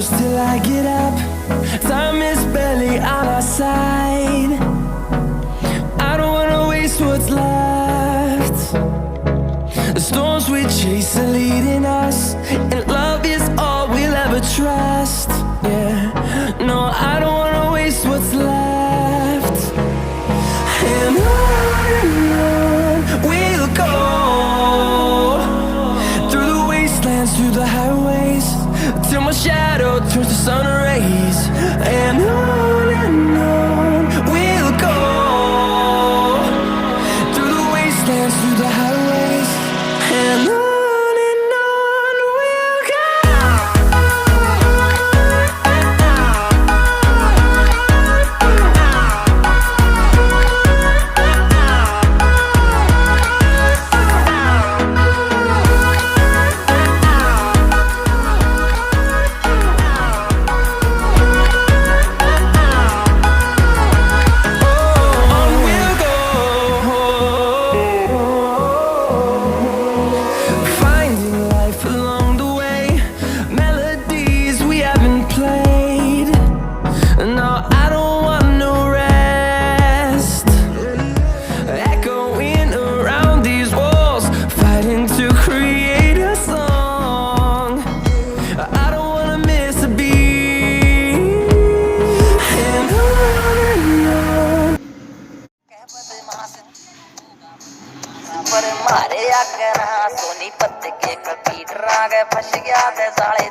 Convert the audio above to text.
close till I get up. Time is barely on our side. I don't wanna waste what's left. The storms we chase are leading us, and love is all we'll ever trust. Yeah, no, I don't wanna waste what's left. And on we'll go, through the wastelands, through the highways, till my shadow turns to sun rays. And on we'll go, through the wastelands, through the highways, and on we'll go. पर मारे आगे ना सोनी पत्ते के कपीट राग फंस गया ते साले